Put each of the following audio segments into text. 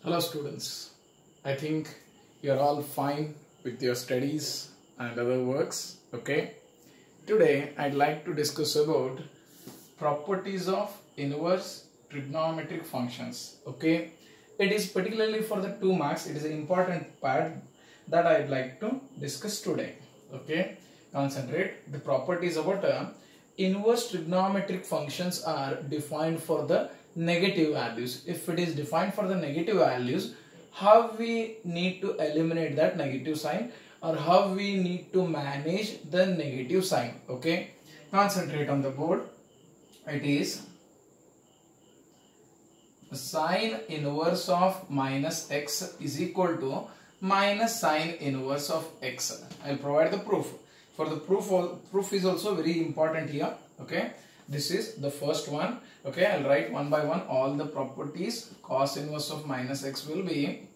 Hello students, I think you are all fine with your studies and other works, okay? Today I'd like to discuss about properties of inverse trigonometric functions, okay? It is particularly for the 2 marks, it is an important part that I'd like to discuss today, okay? Concentrate. The properties about inverse trigonometric functions are defined for the negative values. If it is defined for the negative values, how we need to eliminate that negative sign or how we need to manage the negative sign, okay? Concentrate on the board. It is sine inverse of minus x is equal to minus sine inverse of x. I'll provide the proof. For the proof is also very important here, okay? This is the first one, okay? I'll write one by one all the properties. Cos inverse of minus x will be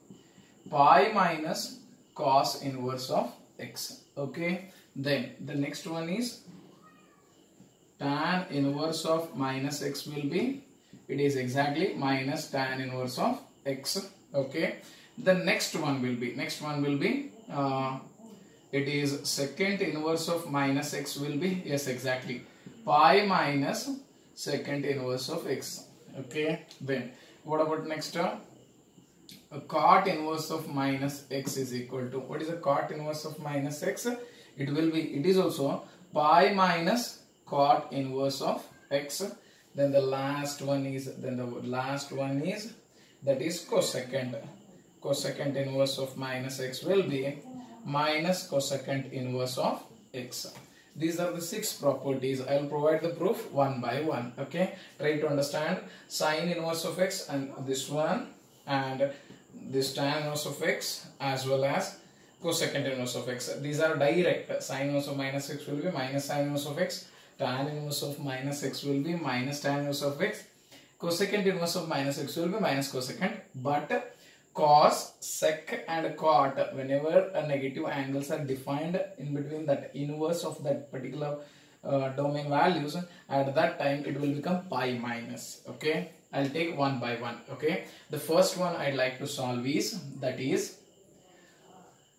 pi minus cos inverse of x, okay? Then the next one is tan inverse of minus x will be, it is exactly minus tan inverse of x, okay? The next one will be it is secant inverse of minus x will be, yes, exactly pi minus secant inverse of x, okay? Then what about next cot inverse of minus x is equal to, what is the cot inverse of minus x? It will be, it is also pi minus cot inverse of x. Then the last one is that is cosecant inverse of minus x will be minus cosecant inverse of x. These are the 6 properties. I will provide the proof one by one, okay? Try to understand sine inverse of x and this one and this tan inverse of x as well as cosecant inverse of x. These are direct. Sine inverse of minus x will be minus sine inverse of x. Tan inverse of minus x will be minus tan inverse of x. Cosecant inverse of minus x will be minus cosecant. But cos, sec and cot, whenever a negative angles are defined in between that inverse of that particular domain values, at that time it will become pi minus, okay? I'll take one by one, okay? The first one I'd like to solve is, that is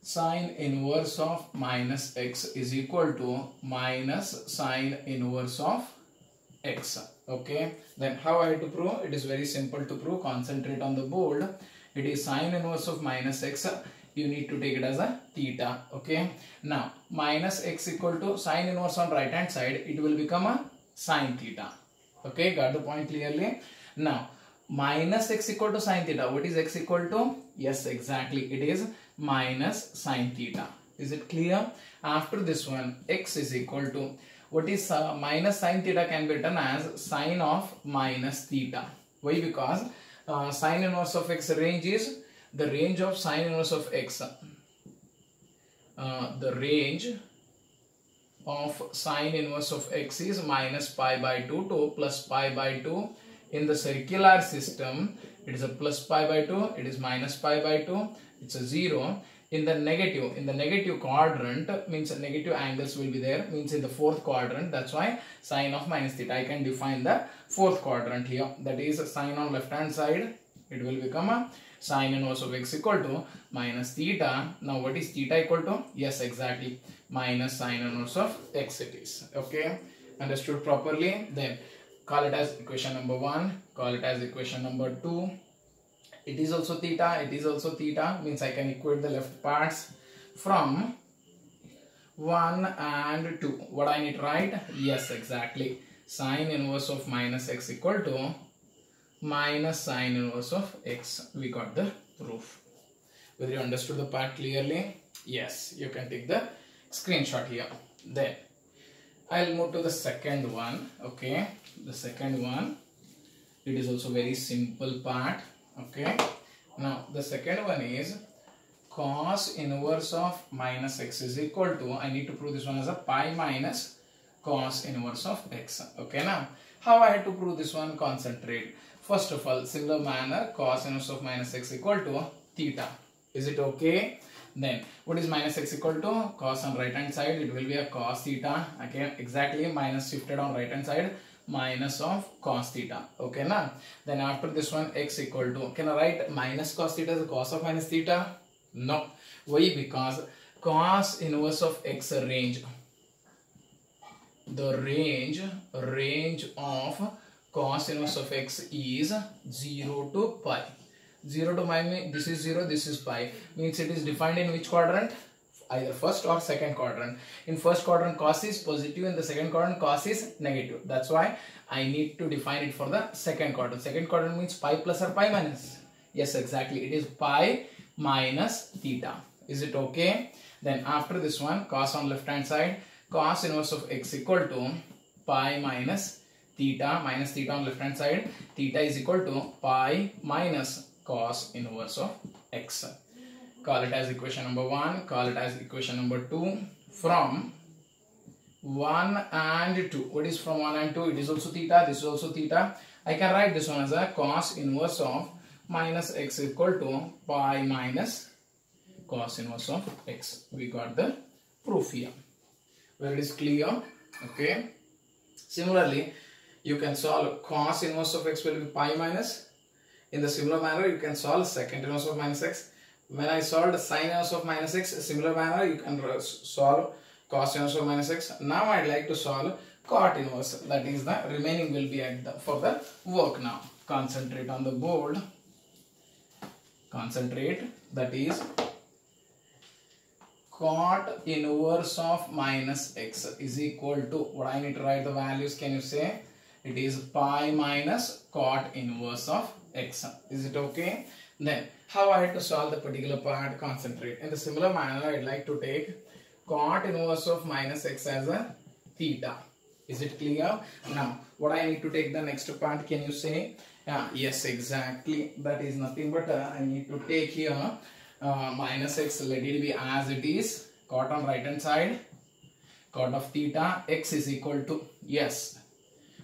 sine inverse of minus x is equal to minus sine inverse of x, okay? Then how I have to prove? It is very simple to prove. Concentrate on the board. It is sine inverse of minus x. You need to take it as a theta, okay? Now minus x equal to sine inverse on right hand side, it will become a sine theta, okay? Got the point clearly? Now minus x equal to sine theta, what is x equal to? Yes, exactly, it is minus sine theta. Is it clear? After this one, x is equal to, what is minus sine theta can be written as sine of minus theta. Why? Because sine inverse of x range is, the range of sine inverse of x, the range of sine inverse of x is minus pi by 2 to plus pi by 2. In the circular system, it is a plus pi by 2, it is minus pi by 2, it's a 0. In the negative quadrant, means negative angles will be there, means in the 4th quadrant. That's why sine of minus theta. I can define the 4th quadrant here. That is sine on left hand side. It will become a sine inverse of x equal to minus theta. Now what is theta equal to? Yes, exactly minus sine inverse of x it is. Okay, understood properly? Then call it as equation number 1. Call it as equation number 2. It is also theta, means I can equate the left parts from 1 and 2. What I need to write? Yes, exactly. Sine inverse of minus x equal to minus sine inverse of x. We got the proof. Whether you understood the part clearly? Yes, you can take the screenshot here. Then I'll move to the second one, okay? The second one, it is also very simple part. Okay, now the second one is cos inverse of minus x is equal to, I need to prove this one as a pi minus cos inverse of x. Okay, now how I have to prove this one? Concentrate. First of all, similar manner, cos inverse of minus x equal to theta. Is it okay? Then what is minus x equal to? Cos on right hand side, it will be a cos theta. Okay, exactly, minus shifted on right hand side, minus of cos theta. Okay, now then after this one x equal to, can I write minus cos theta as cos of minus theta? No. Why? Because cos inverse of x range, the range of cos inverse of x is 0 to pi. 0 to pi means this is 0, this is pi, means it is defined in which quadrant? Either first or second quadrant. In first quadrant cos is positive, in the second quadrant cos is negative. That's why I need to define it for the second quadrant. Second quadrant means pi plus or pi minus? Yes, exactly. It is pi minus theta. Is it okay? Then after this one, cos on left hand side, cos inverse of x equal to pi minus theta on left hand side. Theta is equal to pi minus cos inverse of x. Call it as equation number 1, call it as equation number 2. From 1 and 2. What is from 1 and 2? It is also theta, this is also theta. I can write this one as a cos inverse of minus x equal to pi minus cos inverse of x. We got the proof here. Where it is clear. Okay. Similarly, you can solve cos inverse of x will be pi minus. In the similar manner, you can solve secant inverse of minus x. When I solved sin inverse of minus x, similar manner you can solve cos inverse of minus x. Now I'd like to solve cot inverse. That is the remaining will be at for the work now. Concentrate on the board. Concentrate. That is cot inverse of minus x is equal to, what I need to write the values, can you say? It is pi minus cot inverse of x. Is it okay? Then how I have to solve the particular part? Concentrate. In the similar manner, I'd like to take cot inverse of minus x as a theta. Is it clear? Now, what I need to take the next part, can you say? Yes, exactly. That is nothing but I need to take here minus x, let it be as it is. Cot on right hand side, cot of theta, x is equal to, yes,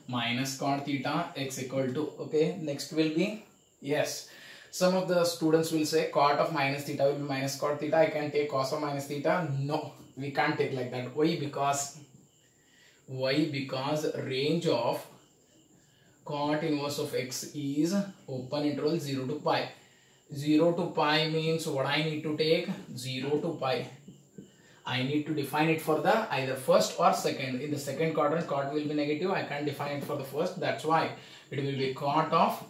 minus cot theta, x equal to, okay. Next will be, yes. Some of the students will say cot of minus theta will be minus cot theta. I can take cos of minus theta. No, we can't take like that. Why? Because range of cot inverse of x is open interval 0 to pi. 0 to pi means what I need to take? 0 to pi. I need to define it for the either first or second. In the second quadrant, cot will be negative. I can't define it for the first. That's why it will be cot of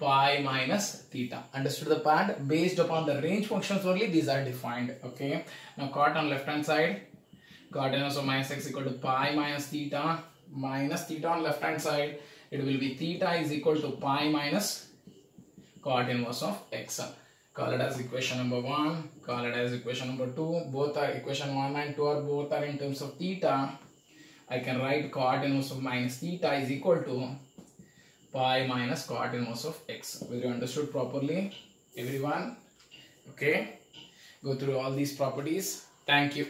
pi minus theta. Understood the part? Based upon the range functions only, these are defined. Okay. Now cot on left hand side, cot inverse of minus x equal to pi minus theta on left hand side. It will be theta is equal to pi minus cot inverse of x. Call it as equation number 1. Call it as equation number 2. Both are equation 1 and 2 are both are in terms of theta. I can write cot inverse of minus theta is equal to pi minus cot inverse of x. Will you understood properly, everyone? Okay. Go through all these properties. Thank you.